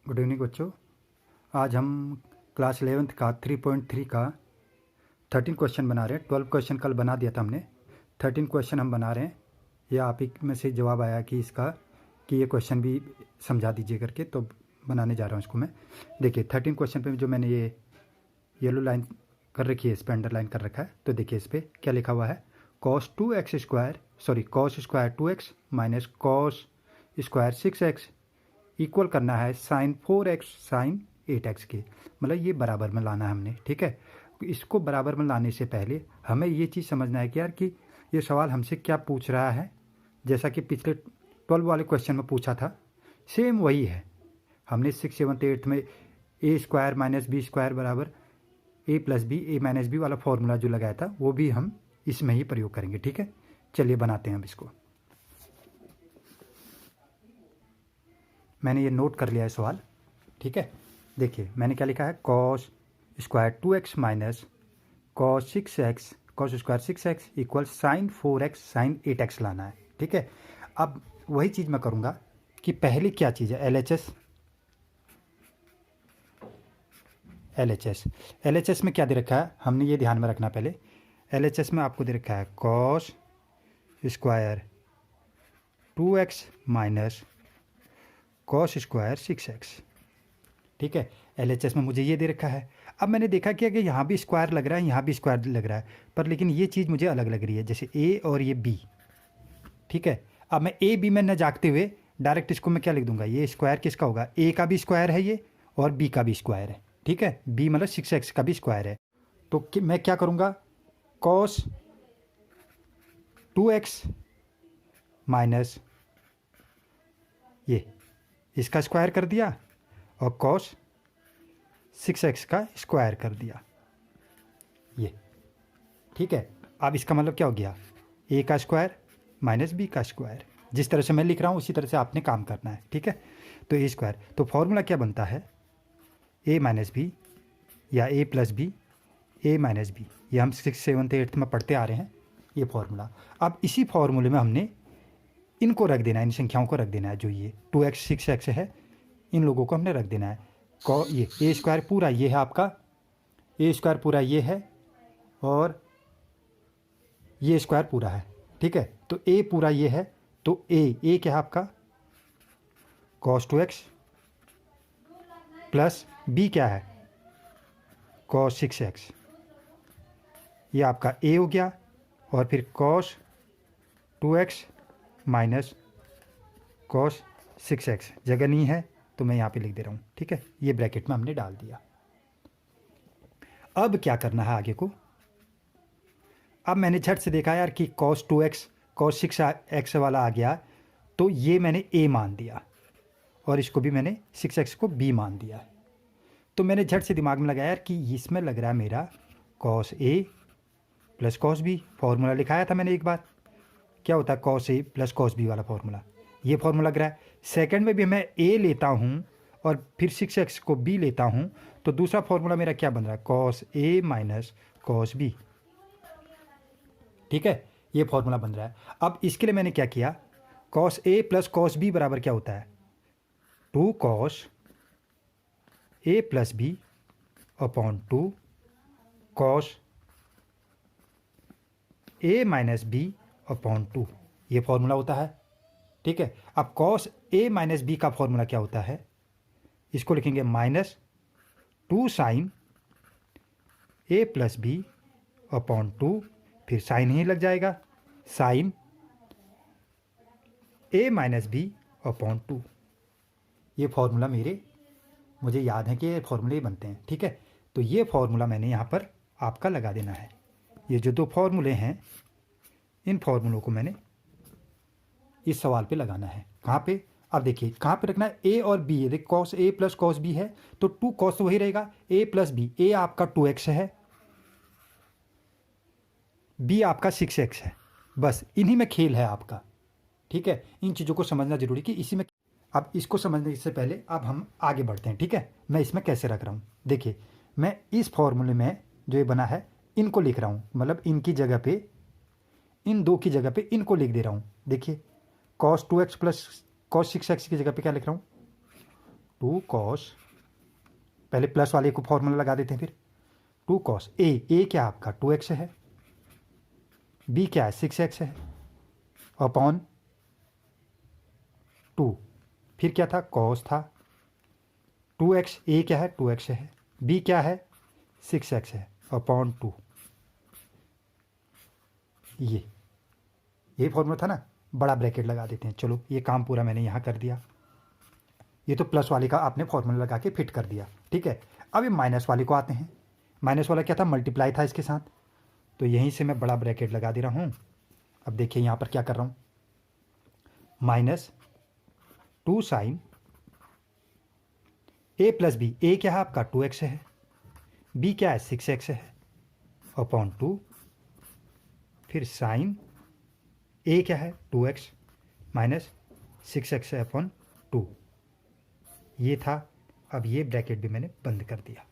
Good evening बच्चों। आज हम क्लास 11th का 3.3 का 13 क्वेश्चन बना रहे हैं। 12 क्वेश्चन कल बना दिया था हमने। 13 क्वेश्चन हम बना रहे हैं। ये आप ही में से जवाब आया कि इसका कि ये क्वेश्चन भी समझा दीजिए करके, तो बनाने जा रहा हूँ इसको मैं। देखिए 13 क्वेश्चन पे जो मैंने ये येलो लाइन कर रखी है, इस पर अंडरलाइन कर रखा है। तो देखिए इस पर क्या लिखा हुआ है, cos 2x square cos square 2x minus cos square 6x equal करना है साइन 4x साइन 8x के। मतलब ये बराबर में लाना है हमने, ठीक है। इसको बराबर में लाने से पहले हमें ये चीज़ समझना है कि यार कि ये सवाल हमसे क्या पूछ रहा है। जैसा कि पिछले 12 वाले क्वेश्चन में पूछा था, सेम वही है। हमने 6, 7, 8 में ए स्क्वायर माइनस बी स्क्वायर बराबर ए प्लस बी ए माइनस बी वाला फॉर्मूला जो लगाया था, वो भी हम इसमें ही प्रयोग करेंगे, ठीक है। चलिए बनाते हैं अब इसको। मैंने ये नोट कर लिया है सवाल, ठीक है। देखिए मैंने क्या लिखा है, cos square 2x minus cos 6x cos square 6x equal sine 4x sine 8x लाना है, ठीक है। अब वही चीज़ मैं करूँगा कि पहले क्या चीज़ है, LHS में क्या दे रखा है, हमने ये ध्यान में रखना पहले। LHS में आपको दे रखा है cos square 2x minus cos square 6x, ठीक है। LHS में मुझे ये दे रखा है। अब मैंने देखा कि अगर यहाँ भी स्क्वायर लग रहा है, यहाँ भी स्क्वायर लग रहा है, पर लेकिन ये चीज़ मुझे अलग लग रही है, जैसे A और ये B, ठीक है। अब मैं A B में न जागते हुए डायरेक्ट इसको मैं क्या लिख दूंगा, ये स्क्वायर किसका होगा, A का भी स्क्वायर है ये और B का भी स्क्वायर है, ठीक है। B मतलब 6x का भी स्क्वायर है। तो मैं क्या करूँगा, कॉस 2x माइनस ये इसका स्क्वायर कर दिया और कॉस 6x का स्क्वायर कर दिया, ये ठीक है। अब इसका मतलब क्या हो गया, a का स्क्वायर माइनस b का स्क्वायर। जिस तरह से मैं लिख रहा हूँ उसी तरह से आपने काम करना है, ठीक है। तो a स्क्वायर, तो फॉर्मूला क्या बनता है, a माइनस बी या a plus B a minus B. ये हम 6, 7, 8 में पढ़ते आ रहे हैं ये फॉर्मूला। अब इसी फॉर्मूले में हमने इनको रख देना है, इन संख्याओं को रख देना है। जो ये 2x 6x है, इन लोगों को हमने रख देना है। ये ए स्क्वायर पूरा ये है आपका, ए स्क्वायर पूरा ये है और ये स्क्वायर पूरा है, ठीक है। तो ए पूरा ये है, तो ए क्या है आपका cos 2x प्लस बी क्या है cos 6x, ये आपका ए हो गया। और फिर cos 2x minus cos 6x जगह नहीं है तो मैं यहाँ पे लिख दे रहा हूँ, ठीक है। ये ब्रैकेट में हमने डाल दिया। अब क्या करना है आगे को, अब मैंने झट से देखा यार कि cos 2x cos 6x वाला आ गया, तो ये मैंने a मान दिया और इसको भी मैंने 6x को b मान दिया। तो मैंने झट से दिमाग में लगाया यार कि इसमें लग रहा है मेरा cos a plus cos b। Formula लिखाया था मैंने एक बार, क्या होता है cos a plus cos b वाला फॉर्मूला, ये फॉर्मूला लग रहा है। सेकंड में भी मैं a लेता हूँ और फिर 6x को b लेता हूँ, तो दूसरा फॉर्मूला मेरा क्या बन रहा है, cos a minus cos b, ठीक है। ये फॉर्मूला बन रहा है। अब इसके लिए मैंने क्या किया, cos a plus cos b बराबर क्या होता है, 2 cos a plus b upon 2 cos a minus b upon 2, ये फॉर्मूला होता है, ठीक है। अब cos a माइनस b का फॉर्मूला क्या होता है, इसको लिखेंगे minus 2 sine a plus b upon 2, फिर साइन ही लग जाएगा, sine a minus B upon 2। ये फॉर्मूला मुझे याद है कि ये फॉर्मूले बनते हैं, ठीक है। तो ये फॉर्मूला मैंने यहाँ पर आपका लगा देना है। ये जो दो फॉर्मूले हैं, इन फॉर्मूलों को मैंने इस सवाल पे लगाना है। कहाँ पे, अब देखिए कहाँ पे रखना है, a और b है। देखिए cos a plus cos b है, तो 2 cos तो वही रहेगा, a प्लस b, a आपका 2x है, b आपका 6x है। बस इन्हीं में खेल है आपका, ठीक है। इन चीज़ों को समझना जरूरी कि इसी में। अब इसको समझने से पहले अब हम आगे बढ़ते हैं, ठीक है। मैं इसमें कैसे रख रहा हूँ, देखिए मैं इस फॉर्मूले में जो ये बना है इनको लिख रहा हूँ, मतलब इनकी जगह पे, इन दो की जगह पे इनको लिख दे रहा हूँ। देखिए cos 2x plus cos 6x की जगह पे क्या लिख रहा हूँ, 2 कॉस, पहले प्लस वाले को फॉर्मूला लगा देते हैं, फिर 2 कॉस ए क्या आपका 2x है, बी क्या है 6x है, अपॉन 2, फिर क्या था कॉस था 2x, ए क्या है 2x है, बी क्या है 6x है, अपॉन 2। ये फॉर्मूला था ना, बड़ा ब्रैकेट लगा देते हैं। चलो ये काम पूरा मैंने यहाँ कर दिया। ये तो प्लस वाले का आपने फॉर्मूला लगा के फिट कर दिया, ठीक है। अब ये माइनस वाले को आते हैं। माइनस वाला क्या था, मल्टीप्लाई था इसके साथ, तो यहीं से मैं बड़ा ब्रैकेट लगा दे रहा हूँ। अब देखिए यहाँ पर क्या कर रहा हूँ, -2 साइन ए प्लस बी, ए क्या है आपका 2x है, बी क्या है 6x है, अपॉन 2, फिर साइन ए क्या है 2x माइनस 6x है अपॉन 2, ये था। अब ये ब्रैकेट भी मैंने बंद कर दिया,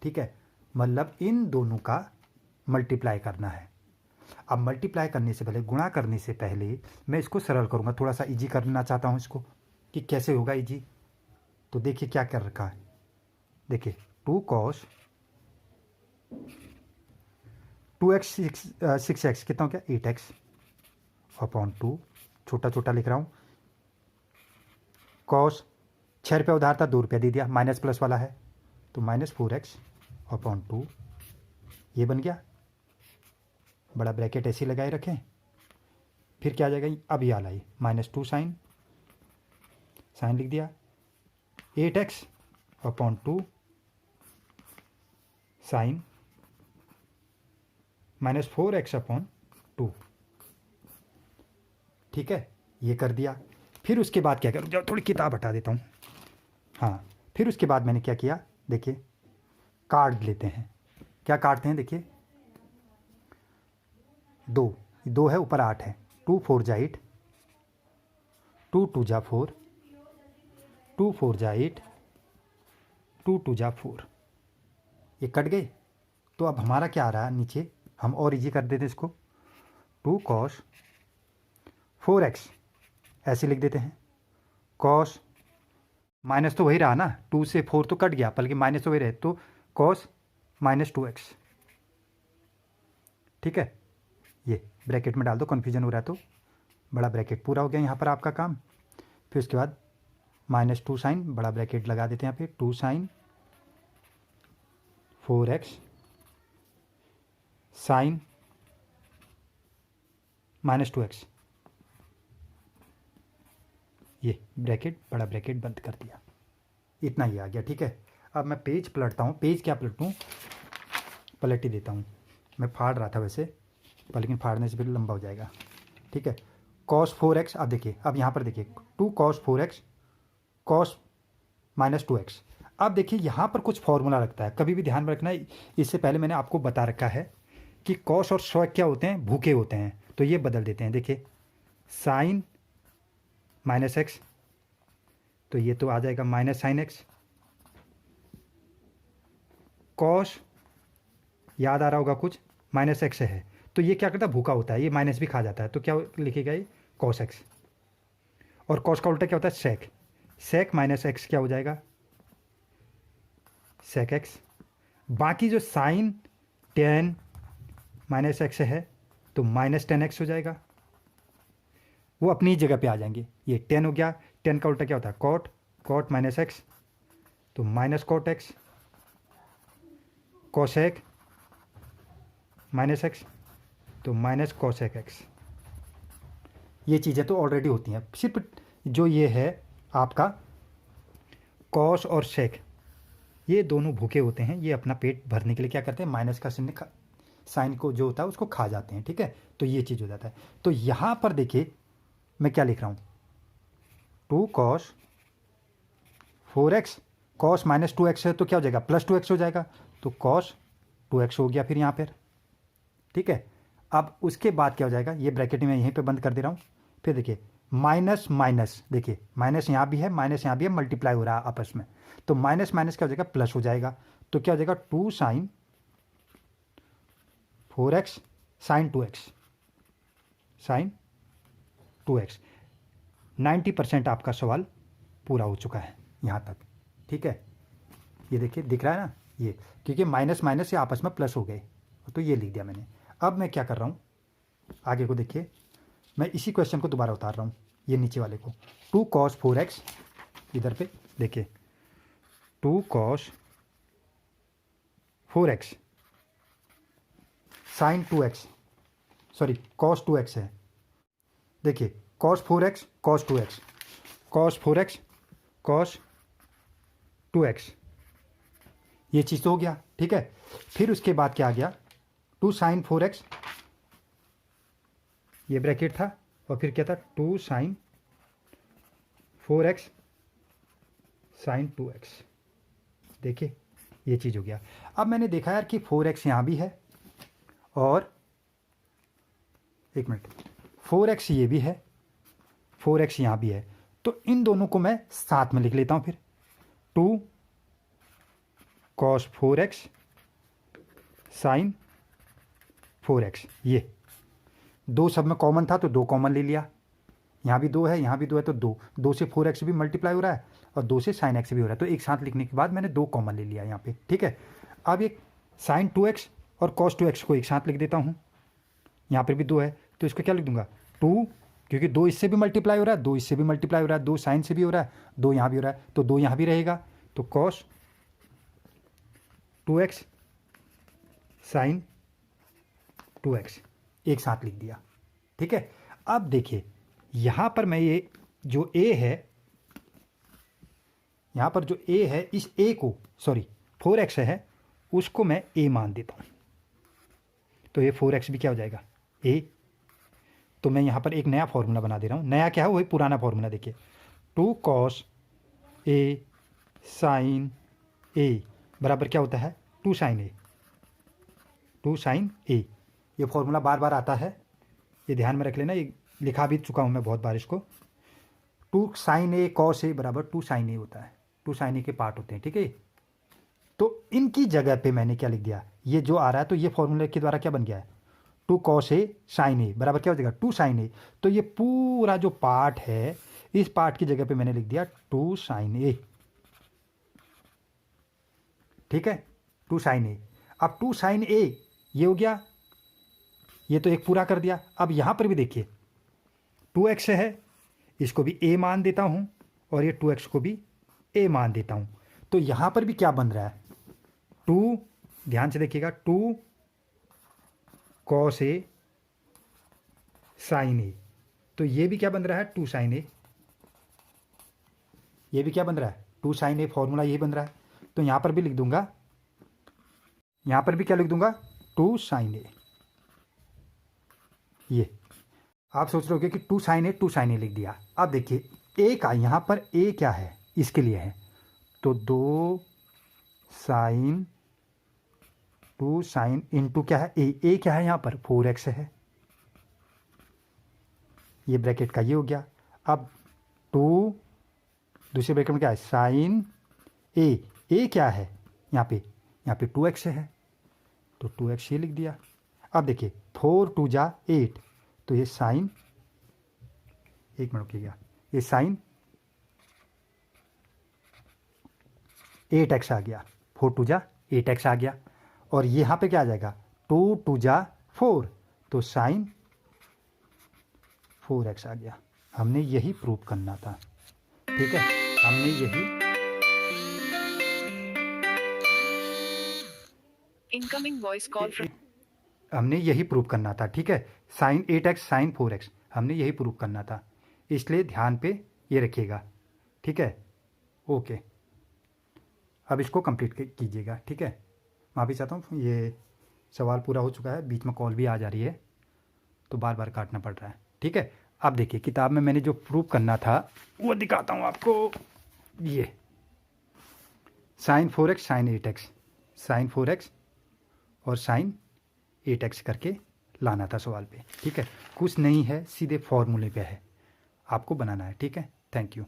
ठीक है। मतलब इन दोनों का मल्टीप्लाई करना है। अब मल्टीप्लाई करने से पहले, गुणा करने से पहले मैं इसको सरल करूँगा, थोड़ा सा इजी करना चाहता हूँ इसको कि कैसे होगा इजी। तो देखिए क्या कर रखा है, देखिए 2 कॉस 2x 6x कितना हो गया 8x अपॉन 2, छोटा छोटा लिख रहा हूँ। कॉस 6 रुपये उधार था, 2 रुपये दे दिया, माइनस प्लस वाला है तो -4x अपॉन 2, ये बन गया। बड़ा ब्रैकेट ऐसे लगाए रखें, फिर क्या आ जाएगा, अब ये आला -2 साइन लिख दिया, 8x upon 2 sign -4x upon 2, ठीक है। ये कर दिया। फिर उसके बाद क्या करूँ, जब थोड़ी किताब हटा देता हूँ। हाँ, फिर उसके बाद मैंने क्या किया, देखिए काट लेते हैं। क्या काटते हैं, देखिए 2 है, ऊपर 8 है, 2 4 जा 8, 2 2 जा 4, 2 4 जा 8, 2 2 जा 4, ये कट गए। तो अब हमारा क्या आ रहा है नीचे, हम और इजी कर देते इसको, 2 कॉस 4x ऐसे लिख देते हैं। कॉस माइनस तो वही रहा ना, 2 से 4 तो कट गया, बल्कि माइनस तो वही रहे, तो कॉस -2x, ठीक है। ये ब्रैकेट में डाल दो, कन्फ्यूजन हो रहा है तो। बड़ा ब्रैकेट पूरा हो गया यहाँ पर आपका काम। फिर उसके बाद -2 साइन, बड़ा ब्रैकेट लगा देते हैं यहाँ पे, 2 साइन 4x साइन -2x, ये ब्रैकेट, बड़ा ब्रैकेट बंद कर दिया। इतना ही आ गया, ठीक है। अब मैं पेज पलटता हूँ, पेज क्या पलटूँ, पलट ही देता हूँ। मैं फाड़ रहा था वैसे, पर लेकिन फाड़ने से फिर लंबा हो जाएगा, ठीक है। cos 4x, अब देखिए, अब यहाँ पर देखिए 2 cos 4x cos -2x। अब देखिए यहाँ पर कुछ फॉर्मूला लगता है, कभी भी ध्यान में रखना है। इससे पहले मैंने आपको बता रखा है कि cos और sec क्या होते हैं, भूखे होते हैं, तो ये बदल देते हैं। देखिए साइन -x, तो ये तो आ जाएगा -sin x, cos याद आ रहा होगा कुछ, -x है, तो ये क्या करता है, भूखा होता है, ये माइनस भी खा जाता है, तो क्या लिखेगा ये cos x। और cos का उल्टा क्या होता है sec, sec -x क्या हो जाएगा sec x। बाकी जो साइन tan -x है तो -10x हो जाएगा, वो अपनी जगह पे आ जाएंगे। ये 10 हो गया, 10 का उल्टा क्या होता है cot, cot -x तो -cot x, cosec -x तो -cosec x। ये चीज़ें तो ऑलरेडी होती हैं, सिर्फ जो ये है आपका cos और sec, ये दोनों भूखे होते हैं, ये अपना पेट भरने के लिए क्या करते हैं, माइनस का साइन को जो होता है उसको खा जाते हैं, ठीक है। तो ये चीज़ हो जाता है। तो यहाँ पर देखिए मैं क्या लिख रहा हूँ, 2 cos 4x cos -2x है तो क्या हो जाएगा +2x हो जाएगा, तो cos 2x हो गया फिर यहाँ पर, ठीक है। अब उसके बाद क्या हो जाएगा, ये ब्रैकेट में यहीं पे बंद कर दे रहा हूँ। फिर देखिए माइनस माइनस, देखिए माइनस यहाँ भी है, माइनस यहाँ भी है, मल्टीप्लाई हो रहा है आपस में, तो माइनस माइनस क्या हो जाएगा प्लस हो जाएगा। तो क्या हो जाएगा 2 sign 4x sign 2x, sign 2x। 90% आपका सवाल पूरा हो चुका है यहाँ तक। ठीक है, ये देखिए दिख रहा है ना ये, क्योंकि माइनस माइनस ये आपस में प्लस हो गए, तो ये लिख दिया मैंने। अब मैं क्या कर रहा हूँ, आगे को देखिए, मैं इसी क्वेश्चन को दोबारा उतार रहा हूँ, ये नीचे वाले को। 2 cos 4x, इधर पे देखिए 2 cos 4x sin 2x, sorry cos 2x है, देखिए cos 4x cos 2x, cos 4x cos 2x, ये चीज़ तो हो गया, ठीक है। फिर उसके बाद क्या आ गया, 2 sin 4x, ये ब्रैकेट था, और फिर क्या था 2 sin 4x sin 2x, देखिए ये चीज़ हो गया। अब मैंने देखा यार कि 4x यहाँ भी है, और एक मिनट 4x ये भी है, 4x यहाँ भी है, तो इन दोनों को मैं साथ में लिख लेता हूँ फिर। 2 cos 4x sin 4x, ये दो सब में कॉमन था तो 2 कॉमन ले लिया, यहाँ भी 2 है यहाँ भी 2 है, तो 2 से 4x भी मल्टीप्लाई हो रहा है और 2 से sin x भी हो रहा है, तो एक साथ लिखने के बाद मैंने 2 कॉमन ले लिया यहाँ पे, ठीक है। अब एक sin 2x और cos 2x को एक साथ लिख देता हूँ, यहाँ पर भी 2 है तो इसको क्या लिख दूंगा 2, क्योंकि 2 इससे भी मल्टीप्लाई हो रहा है, 2 इससे भी मल्टीप्लाई हो रहा है, 2 sin से भी हो रहा है, 2 यहाँ भी हो रहा है, तो 2 यहाँ भी रहेगा, तो cos 2x sin 2x एक साथ लिख दिया, ठीक है। अब देखिए यहाँ पर मैं ये जो a है, यहाँ पर जो a है, इस a को, सॉरी 4x है, उसको मैं a मान देता हूँ, तो ये 4x भी क्या हो जाएगा a। तो मैं यहाँ पर एक नया फॉर्मूला बना दे रहा हूँ, नया क्या है वही पुराना फॉर्मूला, देखिए 2 cos a sin a बराबर क्या होता है 2 sin a, 2 sin a, ये फॉर्मूला बार बार आता है, ये ध्यान में रख लेना, ये लिखा भी चुका हूँ मैं बहुत बार इसको। 2 sin a cos a बराबर 2 sin a होता है, 2 sin a के पार्ट होते हैं, ठीक है। तो इनकी जगह पे मैंने क्या लिख दिया, ये जो आ रहा है, तो ये फॉर्मूले के द्वारा क्या बन गया है 2 cos a sin a बराबर क्या हो जाएगा 2 sin a, तो ये पूरा जो पार्ट है, इस पार्ट की जगह पे मैंने लिख दिया 2 sin a, ठीक है, 2 sin a। अब 2 sin a ये हो गया, ये तो एक पूरा कर दिया। अब यहाँ पर भी देखिए 2x है, इसको भी a मान देता हूँ, और ये 2x को भी a मान देता हूँ, तो यहाँ पर भी क्या बन रहा है 2, ध्यान से देखिएगा 2 cos a sin a, तो ये भी क्या बन रहा है 2 sin a, ये भी क्या बन रहा है 2 sin a, फॉर्मूला यही बन रहा है, तो यहाँ पर भी लिख दूंगा, यहाँ पर भी क्या लिख दूंगा 2 sin a। ये आप सोच रहे होगे कि 2 sin a लिख दिया। अब देखिए a का यहाँ पर a क्या है, इसके लिए है, तो 2 sin इंटू क्या है a क्या है यहाँ पर 4x है, ये ब्रैकेट का ये हो गया। अब 2 दूसरे ब्रैकेट में क्या है sin a क्या है यहाँ पे 2x है, तो 2x ये लिख दिया। अब देखिए 4 2 जा 8, तो ये साइन, एक मिनट रुकिएगा, ये साइन 8x आ गया, 4 2 जा 8x आ गया, और यहाँ पे क्या आ जाएगा 2 2 जा 4, तो साइन 4x आ गया। हमने यही प्रूव करना था, ठीक है, हमने यही इनकमिंग वॉइस कॉल, हमने यही प्रूव करना था, ठीक है, साइन 8x साइन 4x हमने यही प्रूव करना था, इसलिए ध्यान पे ये रखिएगा, ठीक है। ओके, अब इसको कंप्लीट कीजिएगा, ठीक है। माफ़ी चाहता हूँ, ये सवाल पूरा हो चुका है, बीच में कॉल भी आ जा रही है, तो बार बार काटना पड़ रहा है, ठीक है। अब देखिए किताब में मैंने जो प्रूव करना था वो दिखाता हूँ आपको, ये sign 4x sine 8x, sign 4x और साइन 8x करके लाना था सवाल पे, ठीक है। कुछ नहीं है, सीधे फॉर्मूले पे है, आपको बनाना है, ठीक है। Thank you.